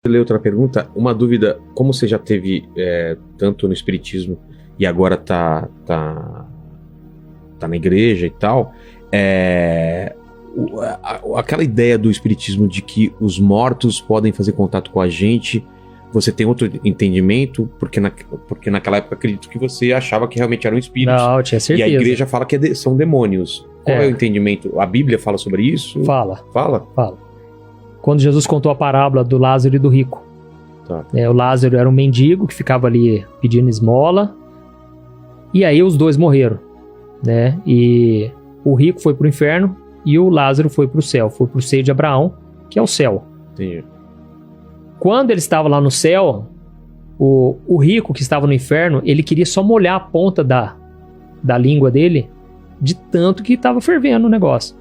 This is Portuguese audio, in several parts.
ler outra pergunta, uma dúvida, como você já teve tanto no espiritismo e agora tá na igreja e tal, aquela ideia do espiritismo de que os mortos podem fazer contato com a gente, você tem outro entendimento? Porque naquela época acredito que você achava que realmente eram espíritos. Não, eu tinha certeza. E a igreja fala que são demônios. Qual é o entendimento? A Bíblia fala sobre isso? Fala. Fala? Fala. Quando Jesus contou a parábola do Lázaro e do rico. Tá. O Lázaro era um mendigo que ficava ali pedindo esmola. E aí os dois morreram, né? E o rico foi pro inferno e o Lázaro foi pro céu. Foi pro seio de Abraão, que é o céu. Entendi. Quando ele estava lá no céu, o rico que estava no inferno, ele queria só molhar a ponta da língua dele, de tanto que estava fervendo o negócio.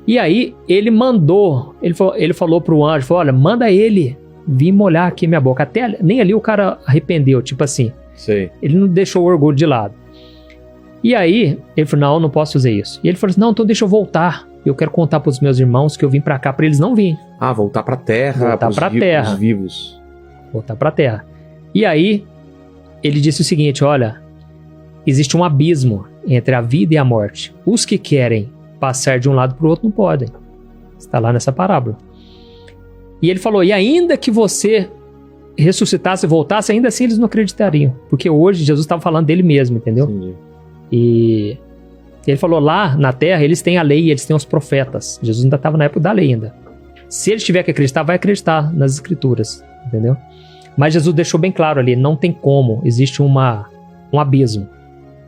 E aí ele mandou, ele falou pro anjo, falou, olha, manda ele vir molhar aqui minha boca. Até nem ali o cara arrependeu, tipo assim. Sei. Ele não deixou o orgulho de lado. E aí ele falou, não posso fazer isso. E ele falou assim, não, então deixa eu voltar. Eu quero contar pros meus irmãos que eu vim pra cá pra eles não virem. Voltar pra terra. Voltar pra terra. Os vivos. Voltar pra terra. E aí ele disse o seguinte, olha, existe um abismo entre a vida e a morte. Os que querem passar de um lado pro outro não podem. Está lá nessa parábola. E ele falou, e ainda que você ressuscitasse e voltasse, ainda assim eles não acreditariam. Porque hoje Jesus estava falando dele mesmo, entendeu? Entendi. E ele falou, lá na terra eles têm a lei, eles têm os profetas. Jesus ainda estava na época da lei ainda. Se ele tiver que acreditar, vai acreditar nas escrituras, entendeu? Mas Jesus deixou bem claro ali, não tem como, existe um abismo,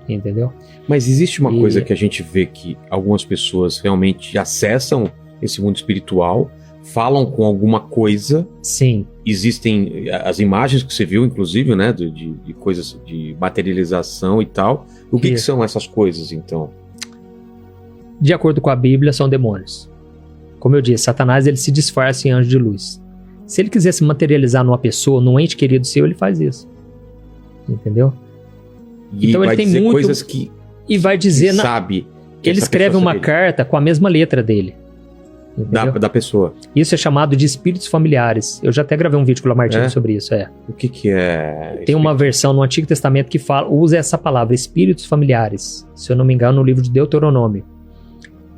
entendeu? Mas existe uma coisa que a gente vê que algumas pessoas realmente acessam esse mundo espiritual, falam com alguma coisa. Sim. Existem as imagens que você viu, inclusive, né, de coisas de materialização e tal. O que são essas coisas, então? De acordo com a Bíblia, são demônios. Como eu disse, Satanás ele se disfarça em anjo de luz. Se ele quiser se materializar numa pessoa, num ente querido seu, ele faz isso. Entendeu? E então ele tem dizer coisas que e vai dizer que sabe. Que ele escreve uma carta com a mesma letra dele. Da pessoa. Isso é chamado de espíritos familiares. Eu já até gravei um vídeo com o Lamartine sobre isso. O que é? Tem uma versão no Antigo Testamento que usa essa palavra, espíritos familiares. Se eu não me engano, no livro de Deuteronômio.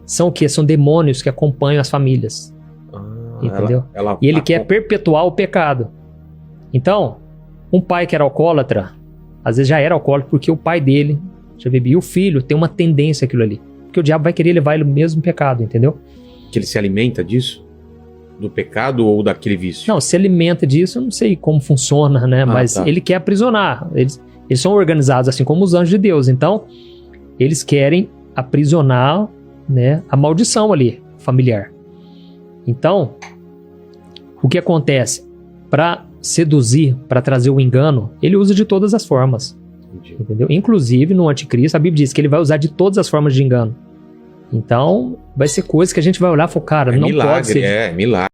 São o quê? São demônios que acompanham as famílias. Entendeu? E ele quer perpetuar o pecado. Então, um pai que era alcoólatra, às vezes já era alcoólatra porque o pai dele já bebia. E o filho tem uma tendência àquilo ali. Porque o diabo vai querer levar ele no mesmo pecado, entendeu? Que ele se alimenta disso? Do pecado ou daquele vício? Não, se alimenta disso, eu não sei como funciona, né? Mas ele quer aprisionar. Eles são organizados assim como os anjos de Deus. Então, eles querem aprisionar, né, a maldição ali, familiar. Então, o que acontece? Para seduzir, para trazer o engano, ele usa de todas as formas. Entendi. Entendeu? Inclusive, no Anticristo, a Bíblia diz que ele vai usar de todas as formas de engano. Então, vai ser coisa que a gente vai olhar e falar, cara, não milagre, pode ser. Milagre.